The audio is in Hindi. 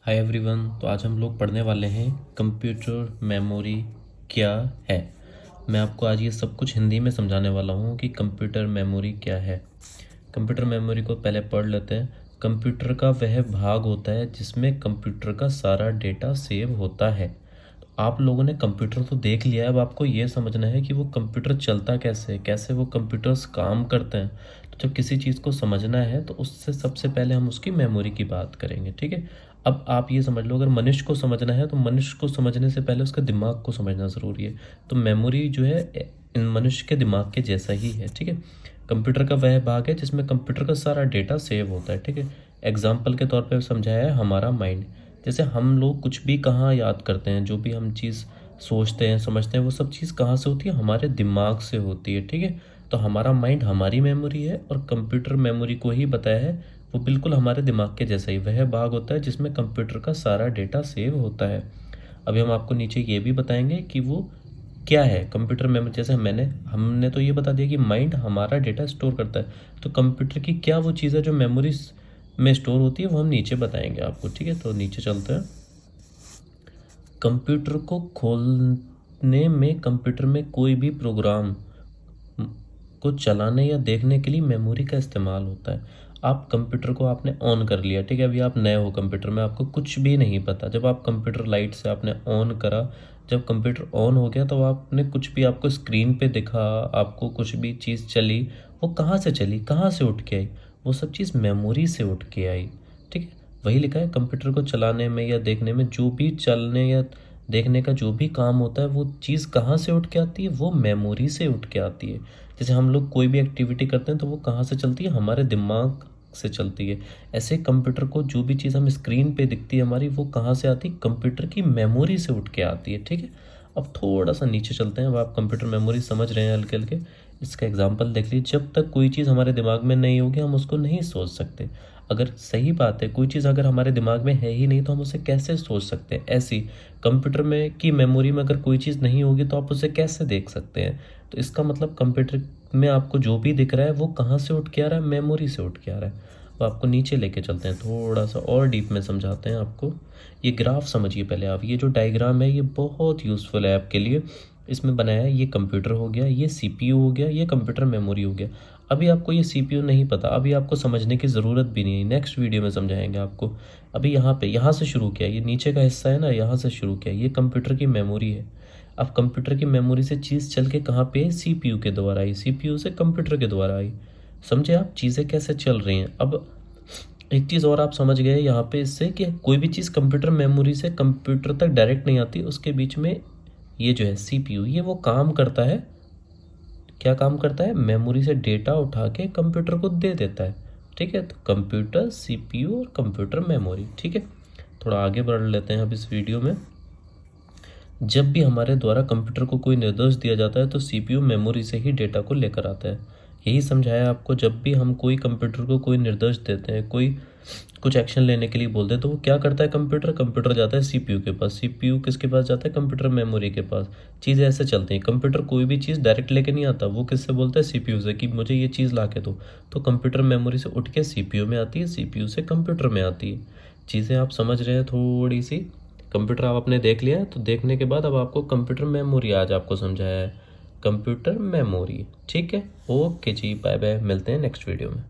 Hi everyone. तो आज हम लोग पढ़ने वाले हैं कंप्यूटर मेमोरी क्या है। मैं आपको आज ये सब कुछ हिंदी में समझाने वाला हूँ कि कंप्यूटर मेमोरी क्या है। कंप्यूटर मेमोरी को पहले पढ़ लेते हैं। कंप्यूटर का वह भाग होता है जिसमें कंप्यूटर का सारा डेटा सेव होता है। तो आप लोगों ने कंप्यूटर तो देख लिया है, अब आपको ये समझना है कि वो कंप्यूटर चलता कैसे है, कैसे वो कंप्यूटर्स काम करते हैं। तो जब किसी चीज़ को समझना है तो उससे सबसे पहले हम उसकी मेमोरी की बात करेंगे, ठीक है। अब आप ये समझ लो, अगर मनुष्य को समझना है तो मनुष्य को समझने से पहले उसके दिमाग को समझना ज़रूरी है। तो मेमोरी जो है इन मनुष्य के दिमाग के जैसा ही है, ठीक है। कंप्यूटर का वह भाग है जिसमें कंप्यूटर का सारा डेटा सेव होता है, ठीक है। एग्जाम्पल के तौर पे समझाया है हमारा माइंड। जैसे हम लोग कुछ भी कहाँ याद करते हैं, जो भी हम चीज़ सोचते हैं समझते हैं, वो सब चीज़ कहाँ से होती है, हमारे दिमाग से होती है, ठीक है। तो हमारा माइंड हमारी मेमोरी है और कंप्यूटर मेमोरी को ही बताया है, वो बिल्कुल हमारे दिमाग के जैसा ही वह भाग होता है जिसमें कंप्यूटर का सारा डेटा सेव होता है। अभी हम आपको नीचे ये भी बताएंगे कि वो क्या है कंप्यूटर मेमोरी। जैसे हमने तो ये बता दिया कि माइंड हमारा डेटा स्टोर करता है, तो कंप्यूटर की क्या वो चीज़ है जो मेमोरीज में स्टोर होती है, वो हम नीचे बताएंगे आपको, ठीक है। तो नीचे चलते हैं। कंप्यूटर को खोलने में कंप्यूटर में कोई भी प्रोग्राम को चलाने या देखने के लिए मेमोरी का इस्तेमाल होता है। आप कंप्यूटर को आपने ऑन कर लिया, ठीक है। अभी आप नए हो कंप्यूटर में, आपको कुछ भी नहीं पता। जब आप कंप्यूटर लाइट से आपने ऑन करा, जब कंप्यूटर ऑन हो गया तो आपने कुछ भी आपको स्क्रीन पे दिखा, आपको कुछ भी चीज़ चली, वो कहाँ से चली, कहाँ से उठ के आई, वो सब चीज़ मेमोरी से उठ के आई, ठीक है। वही लिखा है, कंप्यूटर को चलाने में या देखने में जो भी चलने या देखने का जो भी काम होता है, वो चीज़ कहाँ से उठ के आती है, वो मेमोरी से उठ के आती है। जैसे हम लोग कोई भी एक्टिविटी करते हैं तो वो कहाँ से चलती है, हमारे दिमाग से चलती है। ऐसे कंप्यूटर को जो भी चीज़ हम स्क्रीन पे दिखती है हमारी, वो कहाँ से आती है, कंप्यूटर की मेमोरी से उठ के आती है, ठीक है। अब थोड़ा सा नीचे चलते हैं। अब आप कंप्यूटर मेमोरी समझ रहे हैं हल्के हल्के। इसका एग्जाम्पल देख लीजिए। जब तक कोई चीज़ हमारे दिमाग में नहीं होगी हम उसको नहीं सोच सकते। अगर सही बात है, कोई चीज़ अगर हमारे दिमाग में है ही नहीं तो हम उसे कैसे सोच सकते हैं। ऐसी कंप्यूटर में की मेमोरी में अगर कोई चीज़ नहीं होगी तो आप उसे कैसे देख सकते हैं। तो इसका मतलब कंप्यूटर में आपको जो भी दिख रहा है वो कहाँ से उठ के आ रहा है, मेमोरी से उठ के आ रहा है। अब आपको नीचे लेके चलते हैं, थोड़ा सा और डीप में समझाते हैं आपको। ये ग्राफ समझिए पहले आप। ये जो डायग्राम है ये बहुत यूज़फुल है आपके लिए। इसमें बनाया है, ये कंप्यूटर हो गया, ये सीपीयू हो गया, ये कंप्यूटर मेमोरी हो गया। अभी आपको ये सीपीयू नहीं पता, अभी आपको समझने की ज़रूरत भी नहीं है, नेक्स्ट वीडियो में समझाएंगे आपको। अभी यहाँ से शुरू किया, ये नीचे का हिस्सा है ना, यहाँ से शुरू किया, ये कंप्यूटर की मेमोरी है। अब कंप्यूटर की मेमोरी से चीज़ चल के कहाँ पे, सीपीयू के द्वारा आई, सीपीयू से कंप्यूटर के द्वारा आई। समझे आप चीज़ें कैसे चल रही हैं। अब एक चीज़ और आप समझ गए यहाँ पे इससे, कि कोई भी चीज़ कंप्यूटर मेमोरी से कंप्यूटर तक डायरेक्ट नहीं आती, उसके बीच में ये जो है सीपीयू, ये वो काम करता है। क्या काम करता है, मेमोरी से डेटा उठा के कंप्यूटर को दे देता है, ठीक है। तो कंप्यूटर, सीपीयू और कंप्यूटर मेमोरी, ठीक है। थोड़ा आगे बढ़ लेते हैं अब इस वीडियो में। जब भी हमारे द्वारा कंप्यूटर को कोई निर्देश दिया जाता है तो सीपीयू मेमोरी से ही डेटा को लेकर आता है। यही समझाया आपको। जब भी हम कोई कंप्यूटर को कोई निर्देश देते हैं, कोई कुछ एक्शन लेने के लिए बोलते हैं, तो वो क्या करता है, कंप्यूटर कंप्यूटर जाता है सीपीयू के पास, सीपीयू किसके पास जाता है, कंप्यूटर मेमोरी के पास। चीज़ें ऐसे चलती हैं। कंप्यूटर कोई भी चीज़ डायरेक्ट लेके नहीं आता, वो किससे बोलता है, सीपीयू से, कि मुझे ये चीज़ ला के दो। तो कंप्यूटर मेमोरी से उठ के सीपीयू में आती है, सीपीयू से कंप्यूटर में आती है। चीज़ें आप समझ रहे हैं थोड़ी सी। कंप्यूटर आप आपने देख लिया है, तो देखने के बाद अब आपको कंप्यूटर मेमोरी आज आपको समझाया है, कंप्यूटर मेमोरी, ठीक है। ओके जी, बाय बाय, मिलते हैं नेक्स्ट वीडियो में।